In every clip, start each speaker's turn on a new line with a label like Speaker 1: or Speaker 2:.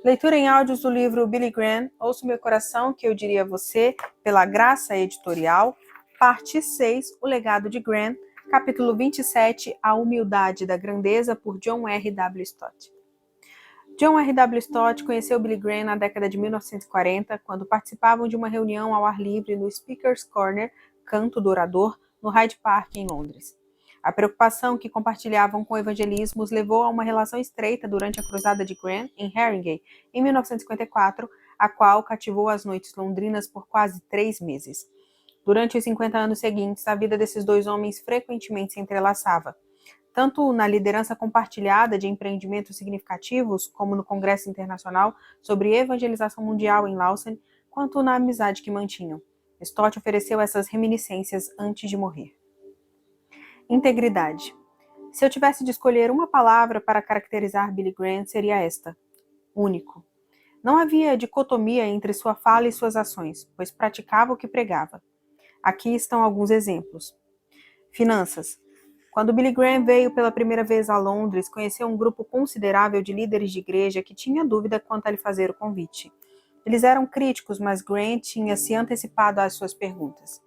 Speaker 1: Leitura em áudios do livro Billy Graham, Ouço Meu Coração, que eu diria a você, pela Graça Editorial, parte 6, O Legado de Graham, capítulo 27, A Humildade da Grandeza, por John R. W. Stott. John R. W. Stott conheceu Billy Graham na década de 1940, quando participavam de uma reunião ao ar livre no Speaker's Corner, Canto do Orador, no Hyde Park, em Londres. A preocupação que compartilhavam com o evangelismo os levou a uma relação estreita durante a cruzada de Graham em Haringey, em 1954, a qual cativou as noites londrinas por quase 3 meses. Durante os 50 anos seguintes, a vida desses dois homens frequentemente se entrelaçava, tanto na liderança compartilhada de empreendimentos significativos, como no Congresso Internacional sobre Evangelização Mundial em Lausanne, quanto na amizade que mantinham. Stott ofereceu essas reminiscências antes de morrer. Integridade. Se eu tivesse de escolher uma palavra para caracterizar Billy Graham, seria esta: único. Não havia dicotomia entre sua fala e suas ações, pois praticava o que pregava. Aqui estão alguns exemplos. Finanças. Quando Billy Graham veio pela primeira vez a Londres, conheceu um grupo considerável de líderes de igreja que tinha dúvida quanto a lhe fazer o convite. Eles eram críticos, mas Graham tinha se antecipado às suas perguntas.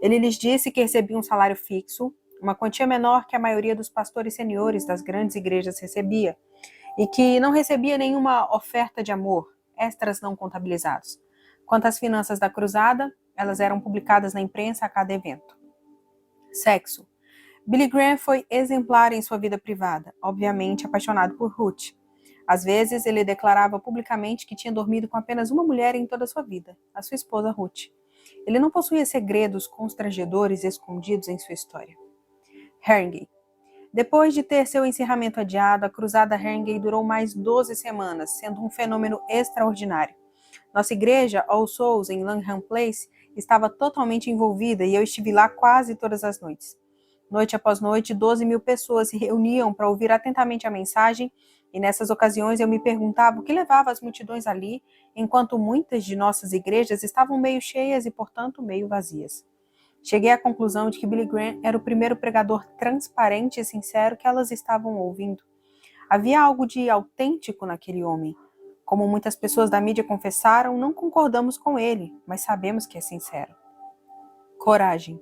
Speaker 1: Ele lhes disse que recebia um salário fixo, uma quantia menor que a maioria dos pastores seniores das grandes igrejas recebia, e que não recebia nenhuma oferta de amor, extras não contabilizados. Quanto às finanças da cruzada, elas eram publicadas na imprensa a cada evento. Sexo. Billy Graham foi exemplar em sua vida privada, obviamente apaixonado por Ruth. Às vezes, ele declarava publicamente que tinha dormido com apenas uma mulher em toda a sua vida, a sua esposa Ruth. Ele não possuía segredos constrangedores escondidos em sua história. Haringey. Depois de ter seu encerramento adiado, a cruzada Haringey durou mais 12 semanas, sendo um fenômeno extraordinário. Nossa igreja, All Souls, em Langham Place, estava totalmente envolvida e eu estive lá quase todas as noites. Noite após noite, 12.000 pessoas se reuniam para ouvir atentamente a mensagem, e nessas ocasiões eu me perguntava o que levava as multidões ali, enquanto muitas de nossas igrejas estavam meio cheias e, portanto, meio vazias. Cheguei à conclusão de que Billy Graham era o primeiro pregador transparente e sincero que elas estavam ouvindo. Havia algo de autêntico naquele homem. Como muitas pessoas da mídia confessaram, não concordamos com ele, mas sabemos que é sincero. Coragem.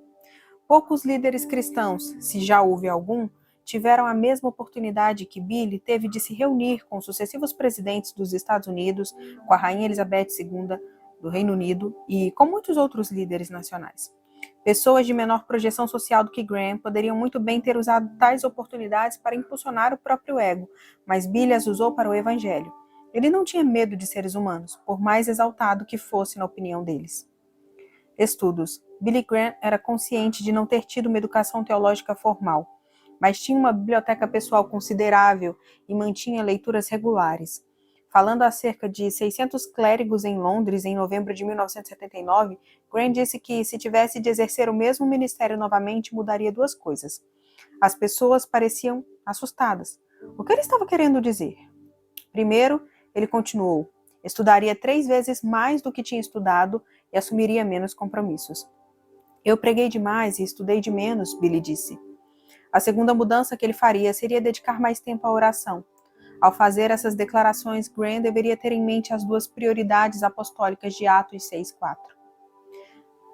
Speaker 1: Poucos líderes cristãos, se já houve algum, tiveram a mesma oportunidade que Billy teve de se reunir com sucessivos presidentes dos Estados Unidos, com a Rainha Elizabeth II do Reino Unido e com muitos outros líderes nacionais. Pessoas de menor projeção social do que Graham poderiam muito bem ter usado tais oportunidades para impulsionar o próprio ego, mas Billy as usou para o evangelho. Ele não tinha medo de seres humanos, por mais exaltado que fosse na opinião deles. Estudos. Billy Graham era consciente de não ter tido uma educação teológica formal, mas tinha uma biblioteca pessoal considerável e mantinha leituras regulares. Falando acerca de 600 clérigos em Londres em novembro de 1979, Graham disse que, se tivesse de exercer o mesmo ministério novamente, mudaria 2 coisas. As pessoas pareciam assustadas. O que ele estava querendo dizer? Primeiro, ele continuou, estudaria 3 vezes mais do que tinha estudado e assumiria menos compromissos. Eu preguei demais e estudei de menos, Billy disse. A segunda mudança que ele faria seria dedicar mais tempo à oração. Ao fazer essas declarações, Graham deveria ter em mente as 2 prioridades apostólicas de Atos 6:4.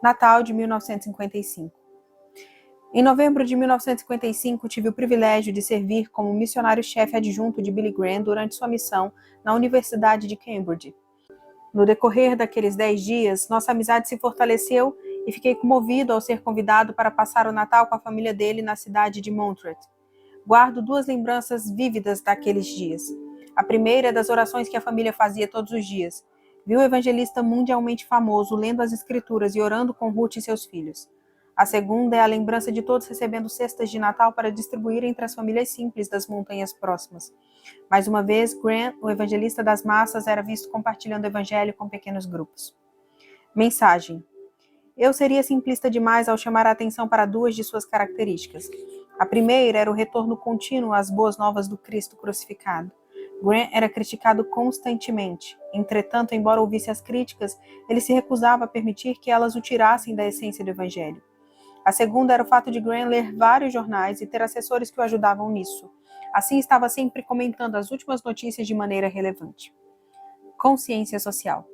Speaker 1: Natal de 1955. Em novembro de 1955, tive o privilégio de servir como missionário-chefe adjunto de Billy Graham durante sua missão na Universidade de Cambridge. No decorrer daqueles 10 dias, nossa amizade se fortaleceu e fiquei comovido ao ser convidado para passar o Natal com a família dele na cidade de Montreat. Guardo 2 lembranças vívidas daqueles dias. A primeira é das orações que a família fazia todos os dias. Vi o evangelista mundialmente famoso lendo as escrituras e orando com Ruth e seus filhos. A segunda é a lembrança de todos recebendo cestas de Natal para distribuir entre as famílias simples das montanhas próximas. Mais uma vez, Graham, o evangelista das massas, era visto compartilhando o evangelho com pequenos grupos. Mensagem. Eu seria simplista demais ao chamar a atenção para 2 de suas características. A primeira era o retorno contínuo às boas novas do Cristo crucificado. Graham era criticado constantemente. Entretanto, embora ouvisse as críticas, ele se recusava a permitir que elas o tirassem da essência do evangelho. A segunda era o fato de Graham ler vários jornais e ter assessores que o ajudavam nisso. Assim, estava sempre comentando as últimas notícias de maneira relevante. Consciência social.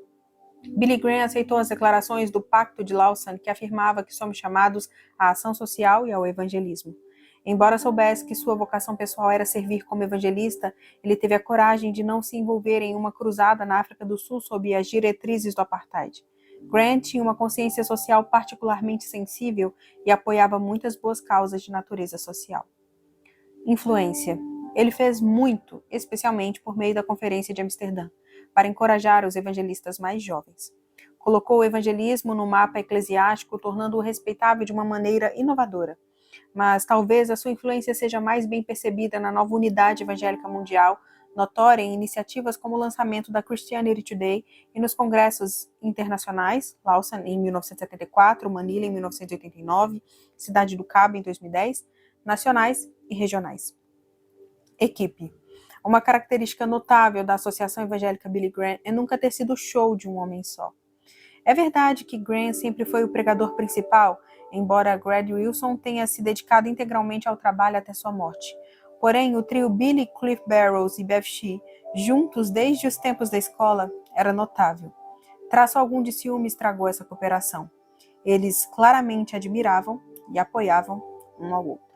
Speaker 1: Billy Graham aceitou as declarações do Pacto de Lausanne, que afirmava que somos chamados à ação social e ao evangelismo. Embora soubesse que sua vocação pessoal era servir como evangelista, ele teve a coragem de não se envolver em uma cruzada na África do Sul sob as diretrizes do apartheid. Graham tinha uma consciência social particularmente sensível e apoiava muitas boas causas de natureza social. Influência. Ele fez muito, especialmente por meio da Conferência de Amsterdã, para encorajar os evangelistas mais jovens. Colocou o evangelismo no mapa eclesiástico, tornando-o respeitável de uma maneira inovadora. Mas talvez a sua influência seja mais bem percebida na nova unidade evangélica mundial, notória em iniciativas como o lançamento da Christianity Today e nos congressos internacionais, Lausanne em 1974, Manila em 1989, Cidade do Cabo em 2010, nacionais e regionais. Equipe. Uma característica notável da Associação Evangélica Billy Graham é nunca ter sido o show de um homem só. É verdade que Graham sempre foi o pregador principal, embora Greg Wilson tenha se dedicado integralmente ao trabalho até sua morte. Porém, o trio Billy, Cliff Barrows e Bev Shee, juntos desde os tempos da escola, era notável. Traço algum de ciúme estragou essa cooperação. Eles claramente admiravam e apoiavam um ao outro.